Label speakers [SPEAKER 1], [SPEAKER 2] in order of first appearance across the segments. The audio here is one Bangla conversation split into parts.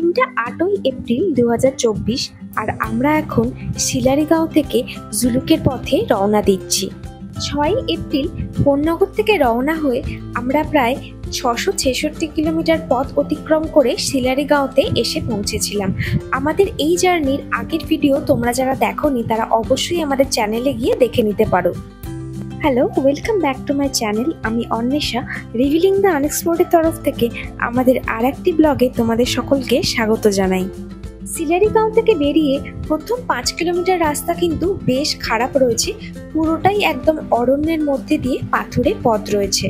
[SPEAKER 1] দিনটা 8ই এপ্রিল 2024 আর আমরা এখন শিলারিগাঁও থেকে জুলুকের পথে রওনা দিচ্ছি। 6ই এপ্রিল কোন্নগর থেকে রওনা হয়ে আমরা প্রায় 666 কিলোমিটার পথ অতিক্রম করে শিলারিগাঁওতে এসে পৌঁছেছিলাম। আমাদের এই জার্নির আগের ভিডিও তোমরা যারা দেখোনি তারা অবশ্যই আমাদের চ্যানেলে গিয়ে দেখে নিতে পারো। Hello, welcome back to my channel. আমি অন্বেষা, রিভিলিং দ্য আনএক্সপ্লোরের তরফ থেকে আমাদের আর একটি ব্লগে তোমাদের সকলকে স্বাগত জানাই। শিলারিগাঁও থেকে বেরিয়ে প্রথম 5 কিলোমিটার রাস্তা কিন্তু বেশ খারাপ রয়েছে, পুরোটাই একদম অরণ্যের মধ্যে দিয়ে পাথুরে পথ রয়েছে।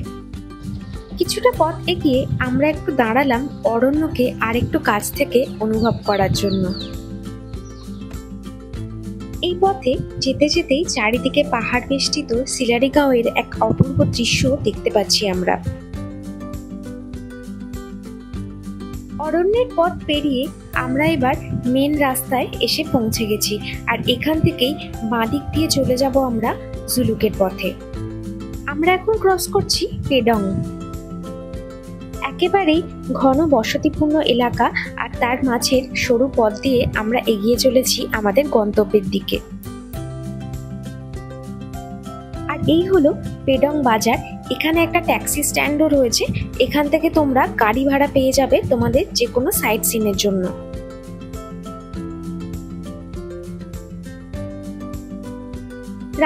[SPEAKER 1] কিছুটা পথ এগিয়ে আমরা একটু দাঁড়ালাম অরণ্যকে আর একটু কাছ থেকে অনুভব করার জন্য। এই পথে যেতে যেতেই চারিদিকে পাহাড় বেষ্টিত শিলারিগাঁওয়ের এক অপূর্ব দৃশ্য দেখতে পাচ্ছি আমরা। অরণ্যের পথ পেরিয়ে আমরা এবার মেন রাস্তায় এসে পৌঁছে গেছি, আর এখান থেকেই বাঁদিক দিয়ে চলে যাব আমরা জুলুকের পথে। আমরা এখন ক্রস করছি পেডং, একেবারেই ঘন বসতিপূর্ণ এলাকা, আর তার মাঝের সরু পথ দিয়ে আমরা এগিয়ে চলেছি আমাদের গন্তব্যের দিকে। আর এই হলো পেডং বাজার। এখানে একটা ট্যাক্সি স্ট্যান্ডও রয়েছে, এখান থেকে তোমরা গাড়ি ভাড়া পেয়ে যাবে তোমাদের যে কোনো সাইট সিনের জন্য।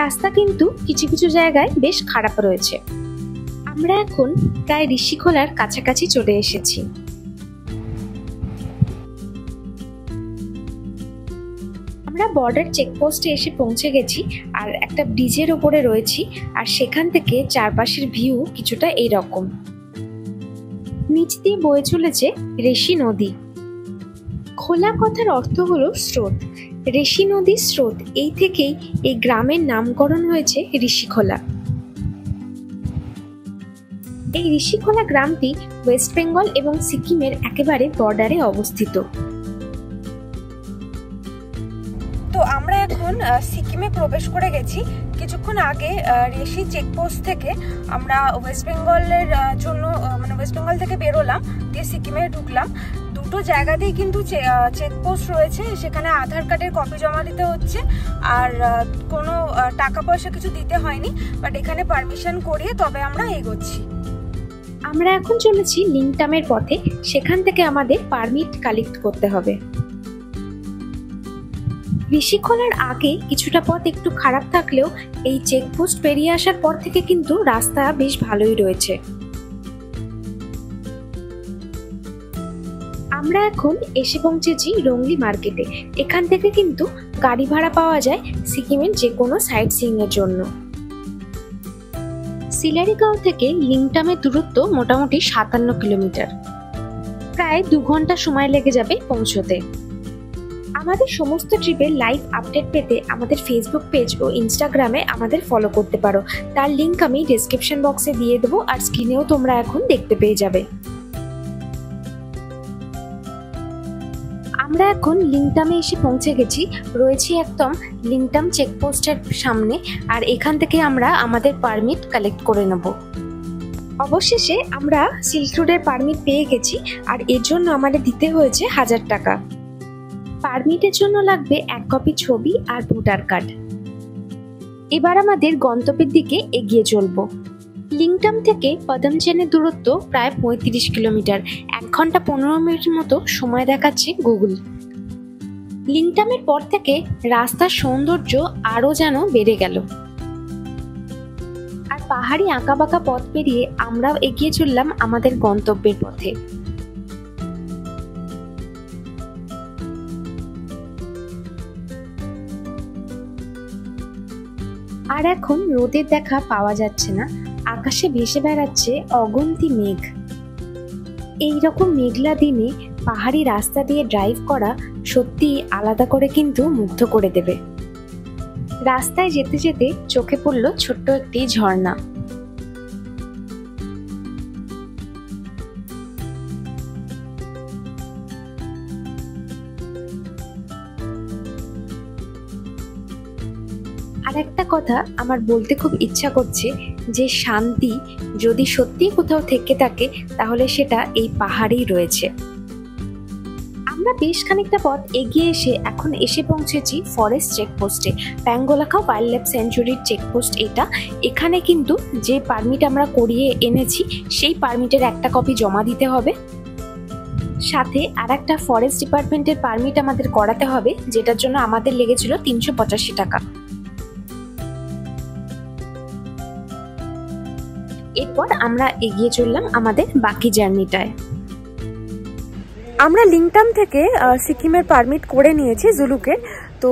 [SPEAKER 1] রাস্তা কিন্তু কিছু কিছু জায়গায় বেশ খারাপ রয়েছে। আমরা এখন প্রায় ঋষিখোলার কাছাকাছি চলে এসেছি। আমরা বর্ডার চেকপোস্টে এসে পৌঁছে গেছি আর একটা ব্রিজের ওপরে রয়েছি, আর সেখান থেকে চারপাশের ভিউ কিছুটা এইরকম। নিচ দিয়ে বয়ে চলেছে ঋষি নদী। খোলা কথার অর্থ হলো স্রোত। ঋষি নদীর স্রোত, এই থেকেই এই গ্রামের নামকরণ হয়েছে ঋষিখোলা। এই ঋষিখোলা গ্রামটি ওয়েস্ট বেঙ্গল এবং সিকিমের একেবারে বর্ডারে অবস্থিত। তো আমরা এখন সিকিমে প্রবেশ করে গেছি। কিছুক্ষণ আগে ঋষি চেকপোস্ট থেকে আমরা ওয়েস্ট বেঙ্গলের জন্য ওয়েস্ট বেঙ্গল থেকে বেরোলাম, দিয়ে সিকিমে ঢুকলাম। দুটো জায়গাতেই কিন্তু চেকপোস্ট রয়েছে, সেখানে আধার কার্ডের কপি জমা দিতে হচ্ছে, আর কোনো টাকা পয়সা কিছু দিতে হয়নি, বাট এখানে পারমিশন করিয়ে তবে আমরা এগোচ্ছি। আমরা এখন চলেছি লিংটামের পথে, সেখান থেকে আমাদের পারমিট কালেক্ট করতে হবে। ঋষিখোলার আগে কিছুটা পথ একটু খারাপ থাকলেও এই চেকপোস্ট পেরিয়ে আসার পর থেকে কিন্তু রাস্তা বেশ ভালোই রয়েছে। আমরা এখন এসে পৌঁছেছি রংলি মার্কেটে। এখান থেকে কিন্তু গাড়ি ভাড়া পাওয়া যায় সিকিমের যে কোনো সাইট সিইং এর জন্য। শিলারিগাঁও থেকে লিংটামের দূরত্ব মোটামুটি 57 কিলোমিটার, প্রায় 2 ঘন্টা সময় লেগে যাবে পৌঁছতে। আমাদের সমস্ত ট্রিপের লাইভ আপডেট পেতে আমাদের ফেসবুক পেজ ও ইনস্টাগ্রামে আমাদের ফলো করতে পারো, তার লিংক আমি ডেসক্রিপশন বক্সে দিয়ে দেবো, আর স্ক্রিনেও তোমরা এখন দেখতে পেয়ে যাবে। আমরা এখন লিংটামে এসে পৌঁছে গেছি, রয়েছি একদম লিংটাম চেকপোস্টের সামনে, আর এখান থেকে আমরা আমাদের পারমিট কালেক্ট করে নেব। অবশেষে আমরা সিল্ক রোডের পারমিট পেয়ে গেছি, আর এর জন্য আমাদের দিতে হয়েছে 1000 টাকা। পারমিটের জন্য লাগবে 1 কপি ছবি আর ভোটার কার্ড। এবার আমাদের গন্তব্যের দিকে এগিয়ে চলবো। লিংটাম থেকে পদমচেনের দূরত্ব প্রায় 35 কিলোমিটার, 1 ঘন্টা 15 মিনিটের মতো সময় দেখাচ্ছে গুগল। লিংটামের পর থেকে রাস্তার সৌন্দর্য আরো যেন বেড়ে গেল, আর পাহাড়ি আঁকাবাঁকা পথ পেরিয়ে আমরাও এগিয়ে চললাম আমাদের গন্তব্যের পথে। আর এখন রোদের দেখা পাওয়া যাচ্ছে না, আকাশে ভেসে বেড়াচ্ছে অগুন্তি মেঘ। এইরকম মেঘলা দিনে পাহাড়ি রাস্তা দিয়ে ড্রাইভ করা সত্যি আলাদা করে কিন্তু মুগ্ধ করে দেবে। রাস্তায় যেতে যেতে চোখে পড়ল ছোট্ট একটি ঝর্ণা। আর একটা কথা আমার বলতে খুব ইচ্ছা করছে, যে শান্তি যদি সত্যি কোথাও থেকে থাকে তাহলে সেটা এই পাহাড়েই রয়েছে। আমরা বেশ খানিকটা পথ এগিয়ে এখন এসে পৌঁছেছি ফরেস্ট চেকপোস্টে। প্যাঙ্গোলাখা ওয়াইল্ড লাইফ স্যাংচুয়ারির চেকপোস্ট এটা। এখানে কিন্তু যে পারমিট আমরা করিয়ে এনেছি সেই পারমিটের একটা কপি জমা দিতে হবে, সাথে আর একটা ফরেস্ট ডিপার্টমেন্টের পারমিট আমাদের করাতে হবে, যেটার জন্য আমাদের লেগেছিল 385 টাকা। এরপর আমরা এগিয়ে চললাম আমাদের বাকি জার্নিটায়। আমরা লিংটাম থেকে সিকিমের পারমিট করে নিয়েছি জুলুকের, তো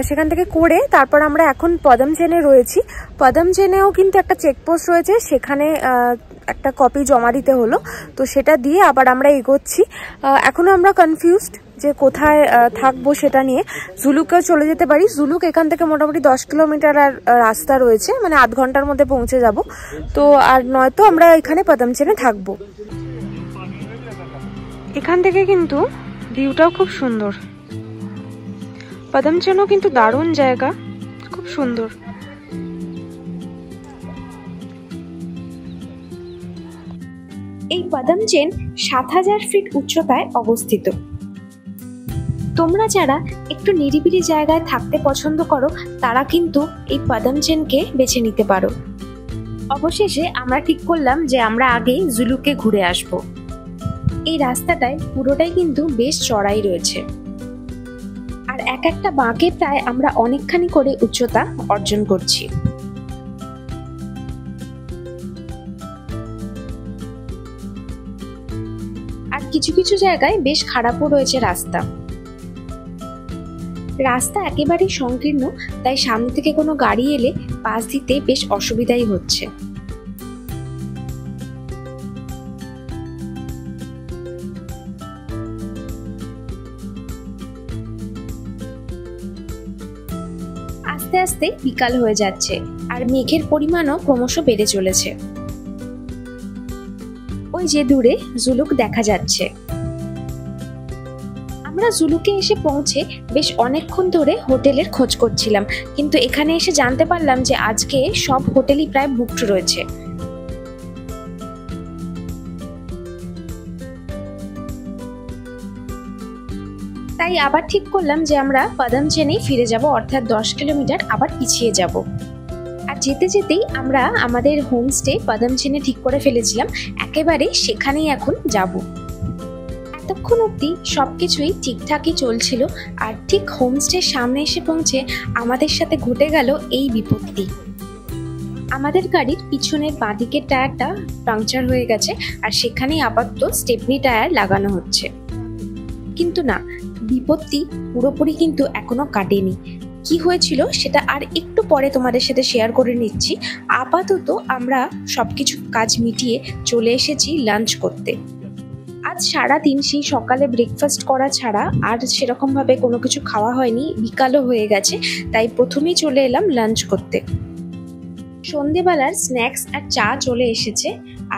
[SPEAKER 1] সেখান থেকে করে তারপর আমরা এখন পদমচেনে রয়েছি। পদমচেনেও কিন্তু একটা চেকপোস্ট রয়েছে, সেখানে একটা কপি জমা দিতে হলো, তো সেটা দিয়ে আবার আমরা এগোচ্ছি। এখনও আমরা কনফিউজড যে কোথায় থাকবো সেটা নিয়ে। জুলুকেও চলে যেতে পারি। জুলুক এখান থেকে মোটামুটি 10 কিলোমিটার আর রাস্তা রয়েছে, মানে আধ ঘন্টার মধ্যে পৌঁছে যাব। তো আর নয়তো আমরা এখানে পদমচেনে থাকবো। এখান থেকে কিন্তু ভিউটাও খুব সুন্দর। পদমচেনও কিন্তু দারুণ জায়গা, খুব সুন্দর। এই পদমচেন 7000 ফিট উচ্চতায় অবস্থিত। তোমরা যারা একটু নিরিবিলি জায়গায় থাকতে পছন্দ করো তারা কিন্তু এই পদমচেনকে বেছে নিতে পারো। অবশেষে আমরা ঠিক করলাম যে আমরা আগে জুলুকে ঘুরে আসব। এই রাস্তাটায় পুরোটাই কিন্তু বেশ চড়াই রয়েছে, আর এক একটা বাঁকে প্রায় আমরা অনেকখানি করে উচ্চতা অর্জন করছি। আর কিছু কিছু জায়গায় বেশ খারাপও রয়েছে রাস্তা। রাস্তা একেবারেই সংকীর্ণ, তাই সামনে থেকে কোনো গাড়ি এলে পাশ দিতে বেশ অসুবিধাই হচ্ছে। আস্তে আস্তে বিকাল হয়ে যাচ্ছে আর মেঘের পরিমাণও ক্রমশ বেড়ে চলেছে। ওই যে দূরে জুলুক দেখা যাচ্ছে। আমরা জুলুকে এসে পৌঁছে বেশ অনেকক্ষণ ধরে হোটেলের খোঁজ করছিলাম, কিন্তু এখানে এসে জানতে পারলাম যে আজকে সব হোটেলই প্রায় বুকড রয়েছে। তাই আবার ঠিক করলাম যে আমরা পদমচেনেই ফিরে যাব, অর্থাৎ 10 কিলোমিটার আবার পিছিয়ে যাব। আর যেতে যেতেই আমরা আমাদের হোমস্টে পদমচেনে ঠিক করে ফেলেছিলাম, একেবারে সেখানেই এখন যাব। এতক্ষণ অবধি সবকিছুই ঠিকঠাকই চলছিল, আর ঠিক হোমস্টের সামনে এসে পৌঁছে আমাদের সাথে ঘটে গেল এই বিপত্তি। আমাদের গাড়ির পিছনের বাঁদিকের টায়ারটা পাংচার হয়ে গেছে, আর সেখানেই আপাতত স্টেপনি টায়ার লাগানো হচ্ছে। কিন্তু না, বিপত্তি পুরোপুরি কিন্তু এখনো কাটেনি। কি হয়েছিল সেটা আর একটু পরে তোমাদের সাথে শেয়ার করে নিচ্ছি। আপাতত আমরা সবকিছু কাজ মিটিয়ে চলে এসেছি লাঞ্চ করতে। আজ সারাদিন সেই সকালে ব্রেকফাস্ট করা ছাড়া আর সেরকম ভাবে কোনো কিছু খাওয়া হয়নি, বিকালও হয়ে গেছে, তাই প্রথমেই চলে এলাম লাঞ্চ করতে। সন্ধেবেলার স্ন্যাক্স আর চা চলে এসেছে,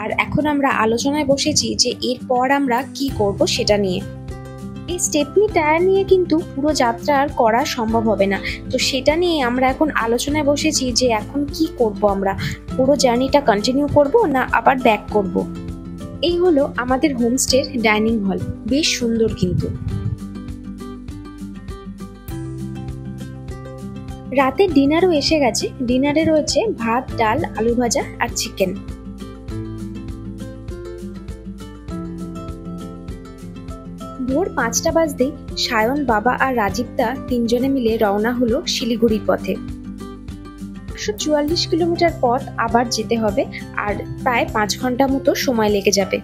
[SPEAKER 1] আর এখন আমরা আলোচনায় বসেছি যে এরপর আমরা কি করব সেটা নিয়ে। এই স্টেপনি টায়ার নিয়ে কিন্তু পুরো যাত্রা আর করা সম্ভব হবে না, তো সেটা নিয়ে আমরা এখন আলোচনায় বসেছি যে এখন কি করব, আমরা পুরো জার্নিটা কন্টিনিউ করব না আবার ব্যাক করব। এই হলো আমাদের হোমস্টের ডাইনিং হল, বেশ সুন্দর কিন্তু। রাতের ডিনারও এসে গেছে। ডিনারে রয়েছে ভাত, ডাল, আলু ভাজা আর চিকেন। ভোর 5টা বাজতেই সায়ন, বাবা আর রাজীবদা তিনজনে মিলে রওনা হলো শিলিগুড়ির পথে। 144 কিলোমিটার পথ আবার যেতে হবে, আর প্রায় 5 ঘন্টা মতো সময় লেগে যাবে।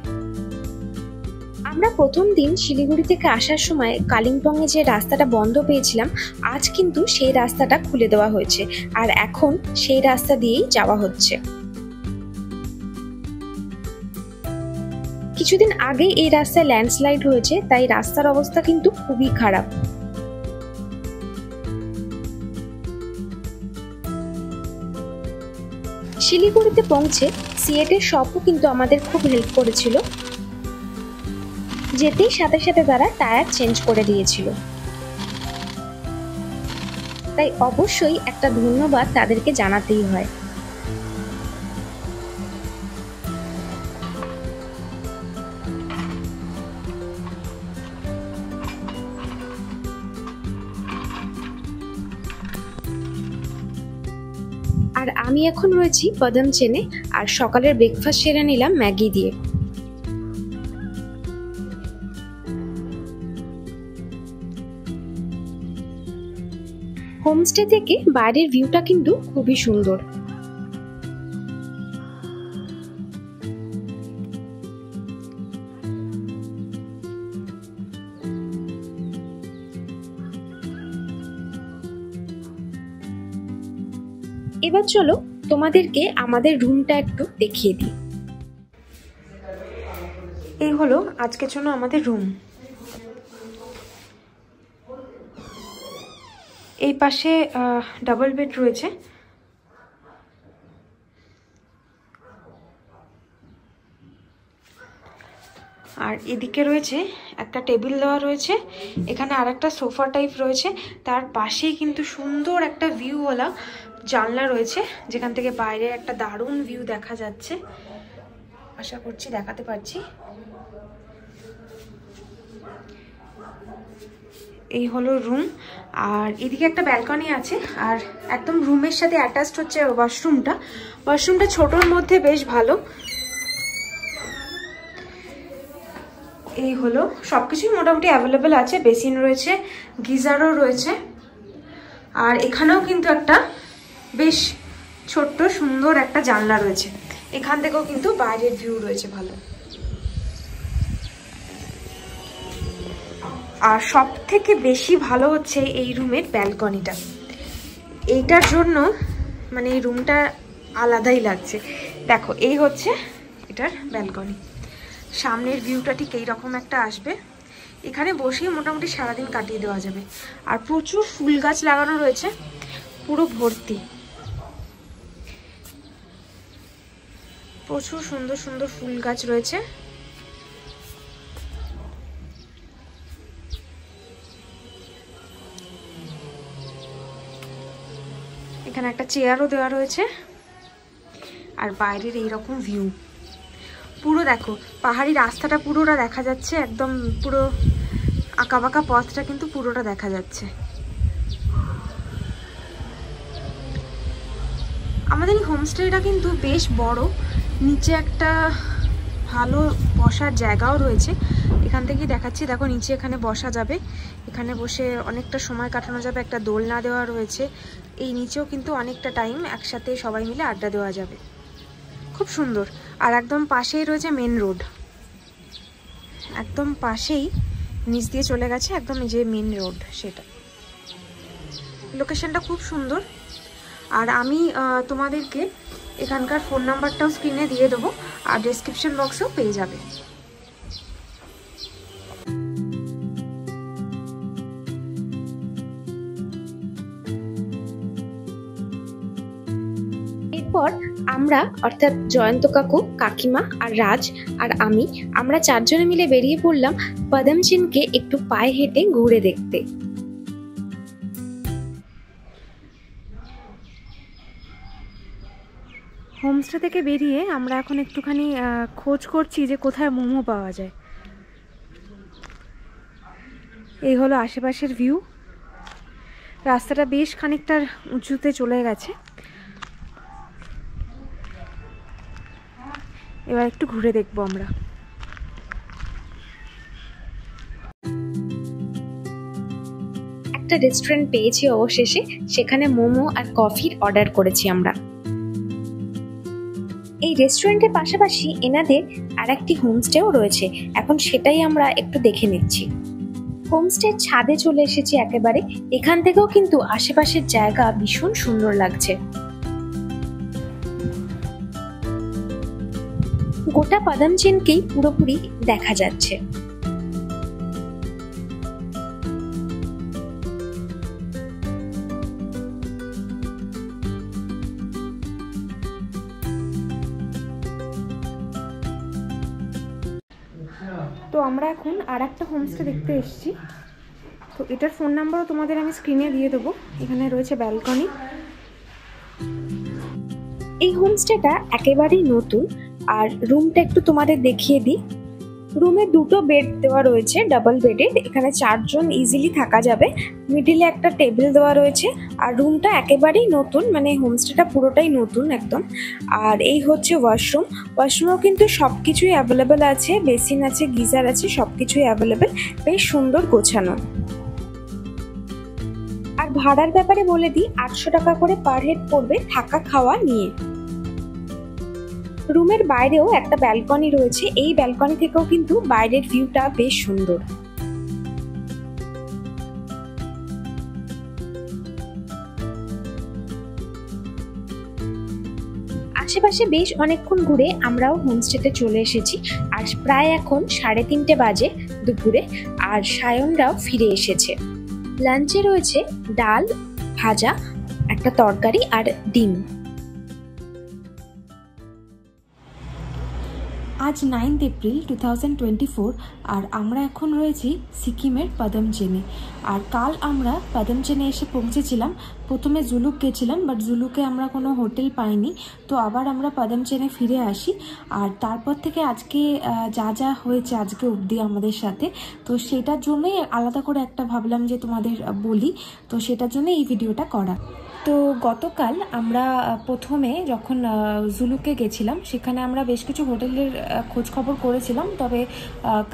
[SPEAKER 1] আমরা প্রথম দিন শিলিগুড়ি থেকে আসার সময় কালিম্পংয়ে যে রাস্তাটা বন্ধ পেয়েছিলাম, আজ কিন্তু সেই রাস্তাটা খুলে দেওয়া হয়েছে, আর এখন সেই রাস্তা দিয়েই যাওয়া হচ্ছে। কিছুদিন আগেই এই রাস্তায় ল্যান্ডস্লাইড হয়েছে, তাই রাস্তার অবস্থা কিন্তু খুবই খারাপ। শিলিগুড়িতে পৌঁছে সিয়েটের শপও কিন্তু আমাদের খুব হেল্প করেছিল। যেতেই সাথে সাথে তারা টায়ার চেঞ্জ করে দিয়েছিল, তাই অবশ্যই একটা ধন্যবাদ তাদেরকে জানাতেই হয়। আর আমি এখন রয়েছি পদম চেনে, আর সকালের ব্রেকফাস্ট সেরে নিলাম ম্যাগি দিয়ে। হোমস্টে থেকে বাইরের ভিউটা কিন্তু খুবই সুন্দর। এবার চলো তোমাদেরকে আমাদের রুমটা একটু দেখিয়ে দিই। এই হলো আজকের জন্য আমাদের রুম। এই পাশে ডাবল বেড রয়েছে, আর এদিকে রয়েছে একটা টেবিল দেওয়া রয়েছে, এখানে আর একটা সোফা টাইপ রয়েছে, তার পাশেই কিন্তু সুন্দর একটা ভিউওয়ালা জানলা রয়েছে, যেখান থেকে বাইরে একটা দারুণ ভিউ দেখা যাচ্ছে। আশা করছি দেখাতে পারছি। এই হলো রুম, আর এদিকে একটা ব্যালকনি আছে, আর একদম রুমের সাথে অ্যাটাচড হচ্ছে ওয়াশরুমটা। ওয়াশরুমটা ছোটোর মধ্যে বেশ ভালো। এই হলো সবকিছুই মোটামুটি অ্যাভেলেবেল আছে, বেসিন রয়েছে, গিজারও রয়েছে, আর এখানেও কিন্তু একটা বেশ ছোট্ট সুন্দর একটা জানলা রয়েছে, এখান থেকেও কিন্তু বাইরের ভিউ রয়েছে ভালো। আর সব থেকে বেশি ভালো হচ্ছে এই রুমের ব্যালকনিটা, এইটার জন্য মানে এই রুমটা আলাদাই লাগছে। দেখো এই হচ্ছে এটার ব্যালকনি, সামনের ভিউটা ঠিক এইরকম একটা আসবে, এখানে বসেই মোটামুটি সারাদিন কাটিয়ে দেওয়া যাবে। আর প্রচুর ফুল গাছ লাগানো রয়েছে, পুরো ভর্তি, প্রচুর সুন্দর সুন্দর ফুল গাছ রয়েছে। এখানে একটা চেয়ারও দেওয়া রয়েছে, আর বাইরের এইরকম ভিউ পুরো দেখো, পাহাড়ি রাস্তাটা পুরোটা দেখা যাচ্ছে, একদম পুরো আঁকাবাঁকা পথটা কিন্তু পুরোটা দেখা যাচ্ছে। আমাদের এই হোমস্টেটা কিন্তু বেশ বড়, নিচে একটা ভালো বসার জায়গাও রয়েছে, এখান থেকেই দেখাচ্ছি। দেখো নিচে এখানে বসা যাবে, এখানে বসে অনেকটা সময় কাটানো যাবে, একটা দোলনা দেওয়া রয়েছে, এই নিচেও কিন্তু অনেকটা টাইম একসাথে সবাই মিলে আড্ডা দেওয়া যাবে, খুব সুন্দর। আর একদম পাশেই রয়েছে মেন রোড, একদম পাশেই নিচ দিয়ে চলে গেছে একদম এই যে মেন রোড, সেটা লোকেশনটা খুব সুন্দর। আর আমি তোমাদেরকে এখানকার ফোন নাম্বারটাও স্ক্রিনে দিয়ে দেবো, আর ডেসক্রিপশন বক্সেও পেয়ে যাবে। এরপর আমরা অর্থাৎ জয়ন্ত কাকু, কাকিমা আর রাজ আর আমরা চারজনে মিলে বেরিয়ে পড়লাম পদমচিনকে একটু পায়ে হেঁটে ঘুরে দেখতে। হোমস্টে থেকে বেরিয়ে আমরা এখন একটুখানি খোঁজ করছি যে কোথায় মোমো পাওয়া যায়। এই হলো আশেপাশের ভিউ, রাস্তাটা বেশ খানিকটা উঁচুতে চলে গেছে। এবার একটু ঘুরে দেখবো আমরা। একটা রেস্টুরেন্ট পেয়েছি অবশেষে, সেখানে মোমো আর কফির অর্ডার করেছি আমরা। এই রেস্টুরেন্টের পাশাপাশি এনাদের আর একটি হোমস্টেও রয়েছে, এখন সেটাই আমরা একটু দেখে নিচ্ছি। হোমস্টের ছাদে চলে এসেছি একেবারে, এখান থেকেও কিন্তু আশেপাশের জায়গা ভীষণ সুন্দর লাগছে। গোটা পদমচিনকেই পুরোপুরি দেখা যাচ্ছে। তো আমরা এখন আর একটা হোমস্টে দেখতে এসেছি, তো এটার ফোন নাম্বারও তোমাদের আমি স্ক্রিনে দিয়ে দেবো। এখানে রয়েছে ব্যালকনি। এই হোমস্টেটা একেবারেই নতুন, আর রুমটা একটু তোমাদের দেখিয়ে দিই। রুমে দুটো বেড দেওয়া রয়েছে, ডাবল বেডের। এখানে 4 জন ইজিলি থাকা যাবে। মিডিলে একটা টেবিল দেওয়া রয়েছে। আর রুমটা একেবারেই নতুন, মানে হোমস্টেটা পুরোটাই নতুন একদম। আর এই হচ্ছে ওয়াশরুম। ওয়াশরুমেও কিন্তু সব কিছুই অ্যাভেলেবেল আছে, বেসিন আছে, গিজার আছে, সব কিছুই অ্যাভেলেবেল। বেশ সুন্দর গোছানো। আর ভাড়ার ব্যাপারে বলে দিই, 800 টাকা করে পার হেড পড়বে থাকা খাওয়া নিয়ে। রুমের বাইরেও একটা ব্যালকনি রয়েছে। এই ব্যালকনি থেকেও কিন্তু বাইরের ভিউটা বেশ সুন্দর। আশেপাশে বেশ অনেকক্ষণ ঘুরে আমরাও হোমস্টেতে চলে এসেছি। আর প্রায় এখন 3:30 বাজে দুপুরে। আর সায়নরাও ফিরে এসেছে। লাঞ্চে রয়েছে ডাল, ভাজা, একটা তরকারি আর ডিম।
[SPEAKER 2] আজ 9 এপ্রিল 2024 আর আমরা এখন রয়েছি সিকিমের পাদমচেনে। আর কাল আমরা পাদমচেনে এসে পৌঁছেছিলাম। প্রথমে জুলুক গেছিলাম, বাট জুলুকে আমরা কোনো হোটেল পাইনি, তো আবার আমরা পাদমচেনে ফিরে আসি। আর তারপর থেকে আজকে যা যা হয়েছে আজকে অবধি আমাদের সাথে, তো সেটার জন্যই আলাদা করে একটা ভাবলাম যে তোমাদের বলি, তো সেটার জন্য এই ভিডিওটা করা। তো গতকাল আমরা প্রথমে যখন জুলুকে গেছিলাম, সেখানে আমরা বেশ কিছু হোটেলের খোঁজ খবর করেছিলাম, তবে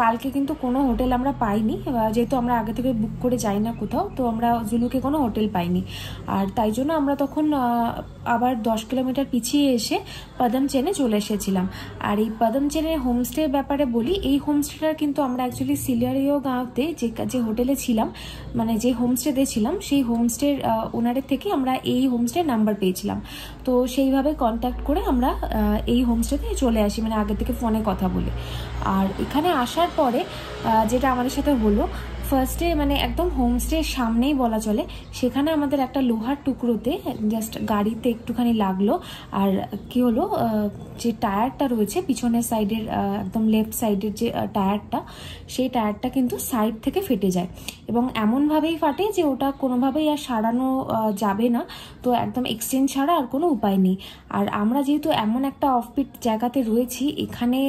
[SPEAKER 2] কালকে কিন্তু কোনো হোটেল আমরা পাইনি। যেহেতু আমরা আগে থেকে বুক করে যাই না কোথাও, তো আমরা জুলুকে কোনো হোটেল পাইনি। আর তাই জন্য আমরা তখন আবার 10 কিলোমিটার পিছিয়ে এসে পাদমচেনে চলে এসেছিলাম। আর এই পাদমচেনের হোমস্টের ব্যাপারে বলি, এই হোমস্টেটা কিন্তু আমরা অ্যাকচুয়ালি সিলারিও গাঁওতে যে হোটেলে ছিলাম, মানে যে হোমস্টেতে ছিলাম, সেই হোমস্টের ওনারের থেকে আমরা এই হোমস্টের নাম্বার পেয়েছিলাম। তো সেইভাবে কন্ট্যাক্ট করে আমরা এই হোমস্টেতে চলে আসি, মানে আগে থেকে ফোনে কথা বলে। আর এখানে আসার পরে যেটা আমাদের সাথে হলো, ফার্স্টে মানে একদম হোমস্টের সামনেই বলা চলে, সেখানে আমাদের একটা লোহার টুকরোতে জাস্ট গাড়িতে একটুখানি লাগলো। আর কি হলো, যে টায়ারটা রয়েছে পিছনের সাইডের, একদম লেফট সাইডের যে টায়ারটা, সেই টায়ারটা কিন্তু সাইড থেকে ফেটে যায় এবং এমনভাবেই ফাটে যে ওটা কোনোভাবেই আর সারানো যাবে না। তো একদম এক্সচেঞ্জ ছাড়া আর কোনো উপায় নেই। আর আমরা যেহেতু এমন একটা অফবিট জায়গাতে রয়েছি, এখানে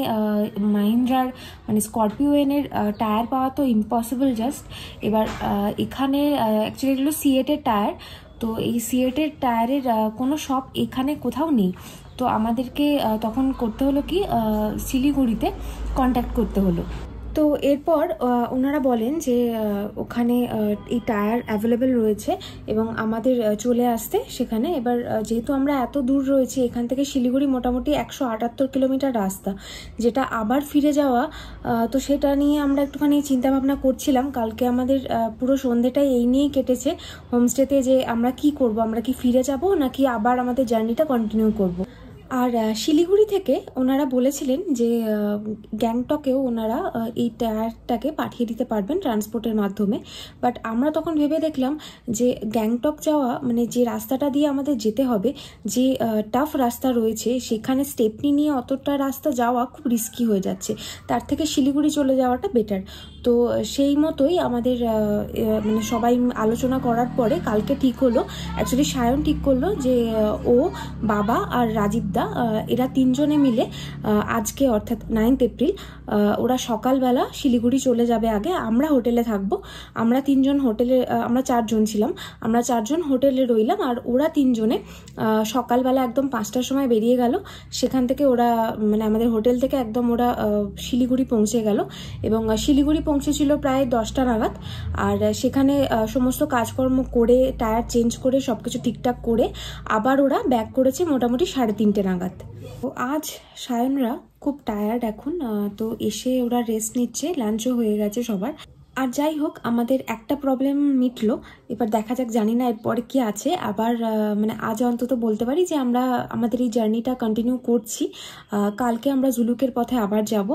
[SPEAKER 2] মাহিন্দ্রার মানে স্করপিওনের টায়ার পাওয়া তো ইম্পসিবল জাস্ট। এবার এখানে অ্যাকচুয়ালি এগুলো সিয়েটের টায়ার, তো এই সিয়েটের টায়ারের কোনো শপ এখানে কোথাও নেই। তো আমাদেরকে তখন করতে হলো কি, শিলিগুড়িতে কন্ট্যাক্ট করতে হলো। তো এরপর ওনারা বলেন যে ওখানে এই টায়ার অ্যাভেলেবেল রয়েছে এবং আমাদের চলে আসতে সেখানে। এবার যেহেতু আমরা এত দূর রয়েছি, এখান থেকে শিলিগুড়ি মোটামুটি 178 কিলোমিটার রাস্তা, যেটা আবার ফিরে যাওয়া, তো সেটা নিয়ে আমরা একটুখানি চিন্তাভাবনা করছিলাম। কালকে আমাদের পুরো সন্ধ্যেটাই এই নিয়েই কেটেছে হোমস্টেতে, যে আমরা কি করব, আমরা কি ফিরে যাব নাকি আবার আমাদের জার্নিটা কন্টিনিউ করব। আর শিলিগুড়ি থেকে ওনারা বলেছিলেন যে গ্যাংটকেও ওনারা এই টায়ারটাকে পাঠিয়ে দিতে পারবেন ট্রান্সপোর্টের মাধ্যমে। বাট আমরা তখন ভেবে দেখলাম যে গ্যাংটক যাওয়া, মানে যে রাস্তাটা দিয়ে আমাদের যেতে হবে, যে টাফ রাস্তা রয়েছে, সেখানে স্টেপনি নিয়ে অতটা রাস্তা যাওয়া খুব রিস্কি হয়ে যাচ্ছে। তার থেকে শিলিগুড়ি চলে যাওয়াটা বেটার। তো সেই মতোই আমাদের মানে সবাই আলোচনা করার পরে কালকে ঠিক হলো, অ্যাকচুয়ালি সায়ন ঠিক করলো যে ও, বাবা আর রাজীব দা, এরা 3 জনে মিলে আজকে অর্থাৎ 9 এপ্রিল ওরা সকালবেলা শিলিগুড়ি চলে যাবে। আগে আমরা হোটেলে থাকবো। আমরা 3 জন হোটেলে, আমরা 4 জন ছিলাম, আমরা 4 জন হোটেলে রইলাম। আর ওরা 3 জনে সকালবেলা একদম 5টার সময় বেরিয়ে গেল। সেখান থেকে ওরা মানে আমাদের হোটেল থেকে একদম ওরা শিলিগুড়ি পৌঁছে গেল এবং শিলিগুড়ি পৌঁছেছিল প্রায় 10টা নাগাদ। আর সেখানে সমস্ত কাজকর্ম করে, টায়ার চেঞ্জ করে, সবকিছু ঠিকঠাক করে আবার ওরা ব্যাক করেছে মোটামুটি 3:30 নাগাদ। তো আজ সায়নরা খুব টায়ার্ড এখন, তো এসে ওরা রেস্ট নিচ্ছে, লাঞ্চও হয়ে গেছে সবার। আর যাই হোক, আমাদের একটা প্রবলেম মিটলো। এবার দেখা যাক, জানি না এরপরে কি আছে। আবার মানে আজ অন্তত বলতে পারি যে আমরা আমাদের এই জার্নিটা কন্টিনিউ করছি। কালকে আমরা জুলুকের পথে আবার যাব,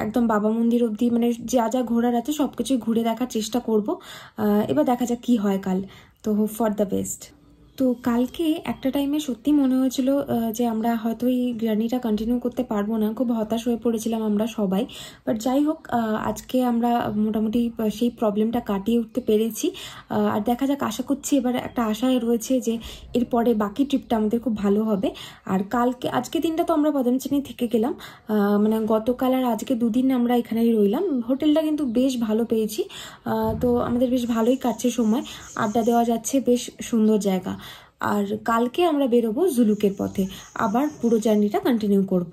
[SPEAKER 2] একদম বাবা মন্দির অবধি, মানে যা যা ঘোরার আছে সব কিছুই ঘুরে দেখার চেষ্টা করব। এবার দেখা যাক কি হয় কাল। তো হোপ ফর দ্য বেস্ট। তো কালকে একটা টাইমে সত্যি মনে হয়েছিল যে আমরা হয়তো এই জার্নিটা কন্টিনিউ করতে পারবো না, খুব হতাশ হয়ে পড়েছিলাম আমরা সবাই। বাট যাই হোক, আজকে আমরা মোটামুটি সেই প্রবলেমটা কাটিয়ে উঠতে পেরেছি। আর দেখা যাক, আশা করছি এবার একটা আশায় রয়েছে যে এরপরে বাকি ট্রিপটা আমাদের খুব ভালো হবে। আর আজকে দিনটা তো আমরা পদমচেনে থেকে গেলাম, মানে গতকাল আর আজকে দুদিন আমরা এখানেই রইলাম। হোটেলটা কিন্তু বেশ ভালো পেয়েছি, তো আমাদের বেশ ভালোই কাটছে সময়, আড্ডা দেওয়া যাচ্ছে, বেশ সুন্দর জায়গা। আর কালকে আমরা বেরোবো জুলুকের পথে, আবার পুরো জার্নিটা কন্টিনিউ করব।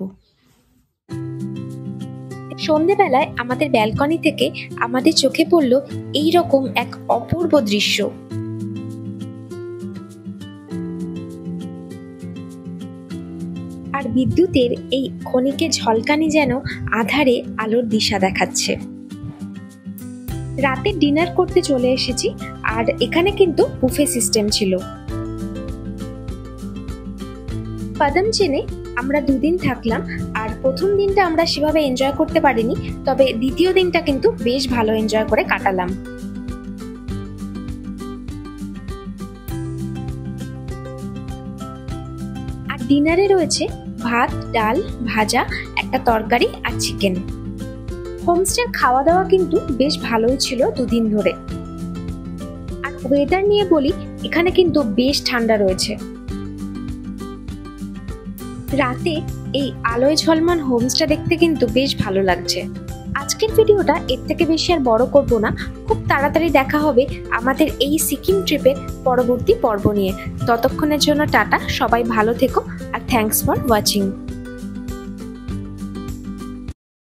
[SPEAKER 1] সন্ধেবেলায় আমাদের ব্যালকনি থেকে আমাদের চোখে পড়ল এই রকম এক অপূর্ব দৃশ্য। আর বিদ্যুতের এই ক্ষণিকের ঝলকানি যেন আধারে আলোর দিশা দেখাচ্ছে। রাতে ডিনার করতে চলে এসেছি, আর এখানে কিন্তু বুফে সিস্টেম ছিল। পদমচেনে আমরা দুদিন থাকলাম, আর প্রথম দিনটা আমরা সেভাবে এনজয় করতে পারিনি, তবে দ্বিতীয় দিনটা কিন্তু বেশ ভালো এনজয় করে কাটালাম। আর ডিনারে রয়েছে ভাত, ডাল, ভাজা, একটা তরকারি আর চিকেন। হোমস্টের খাওয়া দাওয়া কিন্তু বেশ ভালোই ছিল দুদিন ধরে। আর ওয়েদার নিয়ে বলি, এখানে কিন্তু বেশ ঠান্ডা রয়েছে। রাতে এই আলোয় ঝলমান হোমস্টে দেখতে কিন্তু বেশ ভালো লাগছে। আজকের ভিডিওটা এর থেকে বেশি আর বড় করব না, খুব তাড়াতাড়ি দেখা হবে আমাদের এই সিকিম ট্রিপের পরবর্তী পর্ব নিয়ে। ততক্ষণের জন্য টাটা, সবাই ভালো থেকো, আর থ্যাঙ্কস ফর ওয়াচিং।